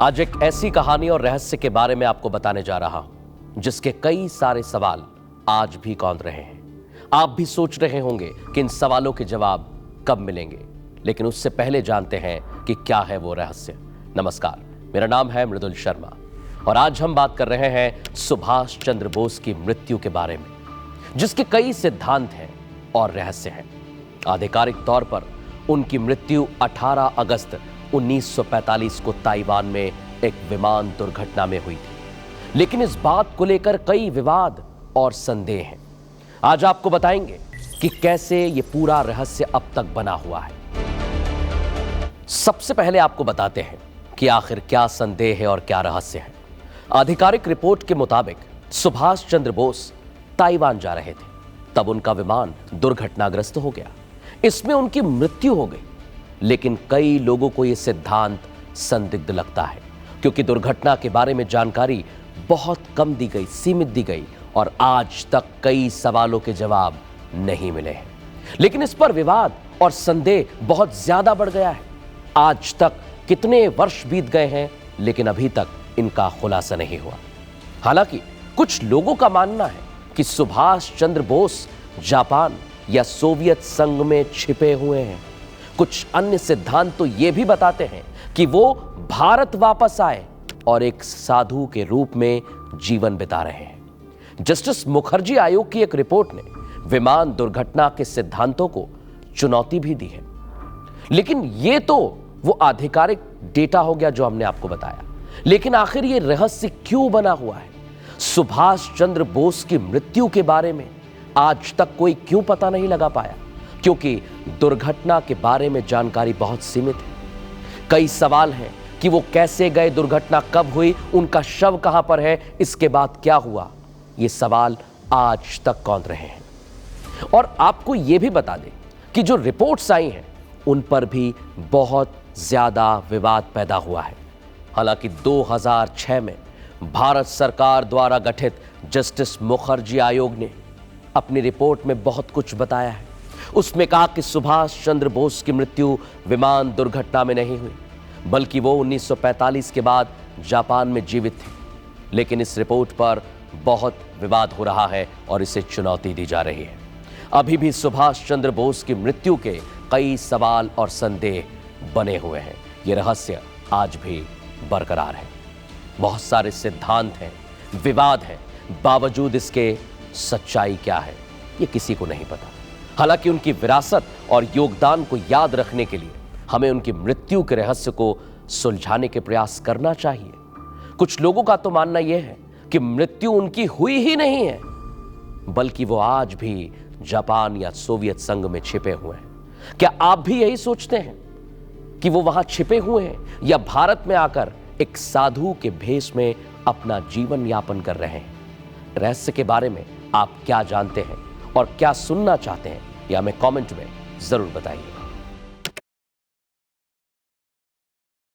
आज एक ऐसी कहानी और रहस्य के बारे में आपको बताने जा रहा हूं जिसके कई सारे सवाल आज भी कौंध रहे हैं। आप भी सोच रहे होंगे कि इन सवालों के जवाब कब मिलेंगे, लेकिन उससे पहले जानते हैं कि क्या है वो रहस्य। नमस्कार, मेरा नाम है मृदुल शर्मा और आज हम बात कर रहे हैं सुभाष चंद्र बोस की मृत्यु के बारे में, जिसके कई सिद्धांत हैं और रहस्य हैं। आधिकारिक तौर पर उनकी मृत्यु 18 अगस्त 1945 को ताइवान में एक विमान दुर्घटना में हुई थी, लेकिन इस बात को लेकर कई विवाद और संदेह हैं। आज आपको बताएंगे कि कैसे ये पूरा रहस्य अब तक बना हुआ है। सबसे पहले आपको बताते हैं कि आखिर क्या संदेह है और क्या रहस्य है। आधिकारिक रिपोर्ट के मुताबिक सुभाष चंद्र बोस ताइवान जा रहे थे, तब उनका विमान दुर्घटनाग्रस्त हो गया। इसमें उनकी मृत्यु हो गई, लेकिन कई लोगों को यह सिद्धांत संदिग्ध लगता है, क्योंकि दुर्घटना के बारे में जानकारी बहुत कम दी गई, सीमित दी गई और आज तक कई सवालों के जवाब नहीं मिले हैं। लेकिन इस पर विवाद और संदेह बहुत ज्यादा बढ़ गया है। आज तक कितने वर्ष बीत गए हैं, लेकिन अभी तक इनका खुलासा नहीं हुआ। हालांकि कुछ लोगों का मानना है कि सुभाष चंद्र बोस जापान या सोवियत संघ में छिपे हुए हैं। कुछ अन्य सिद्धांत तो यह भी बताते हैं कि वो भारत वापस आए और एक साधु के रूप में जीवन बिता रहे हैं। जस्टिस मुखर्जी आयोग की एक रिपोर्ट ने विमान दुर्घटना के सिद्धांतों को चुनौती भी दी है, लेकिन यह तो वो आधिकारिक डेटा हो गया जो हमने आपको बताया। लेकिन आखिर ये रहस्य क्यों बना हुआ है? सुभाष चंद्र बोस की मृत्यु के बारे में आज तक कोई क्यों पता नहीं लगा पाया? क्योंकि दुर्घटना के बारे में जानकारी बहुत सीमित है। कई सवाल हैं कि वो कैसे गए, दुर्घटना कब हुई, उनका शव कहां पर है, इसके बाद क्या हुआ। ये सवाल आज तक कौंध रहे हैं। और आपको यह भी बता दें कि जो रिपोर्ट्स आई हैं उन पर भी बहुत ज्यादा विवाद पैदा हुआ है। हालांकि 2006 में भारत सरकार द्वारा गठित जस्टिस मुखर्जी आयोग ने अपनी रिपोर्ट में बहुत कुछ बताया है। उसमें कहा कि सुभाष चंद्र बोस की मृत्यु विमान दुर्घटना में नहीं हुई, बल्कि वो 1945 के बाद जापान में जीवित थे। लेकिन इस रिपोर्ट पर बहुत विवाद हो रहा है और इसे चुनौती दी जा रही है। अभी भी सुभाष चंद्र बोस की मृत्यु के कई सवाल और संदेह बने हुए हैं। ये रहस्य आज भी बरकरार है। बहुत सारे सिद्धांत हैं, विवाद है, बावजूद इसके सच्चाई क्या है ये किसी को नहीं पता। हालांकि उनकी विरासत और योगदान को याद रखने के लिए हमें उनकी मृत्यु के रहस्य को सुलझाने के प्रयास करना चाहिए। कुछ लोगों का तो मानना यह है कि मृत्यु उनकी हुई ही नहीं है, बल्कि वो आज भी जापान या सोवियत संघ में छिपे हुए हैं। क्या आप भी यही सोचते हैं कि वो वहां छिपे हुए हैं, या भारत में आकर एक साधु के भेष में अपना जीवन यापन कर रहे हैं? रहस्य के बारे में आप क्या जानते हैं और क्या सुनना चाहते हैं, यह हमें कमेंट में जरूर बताइए।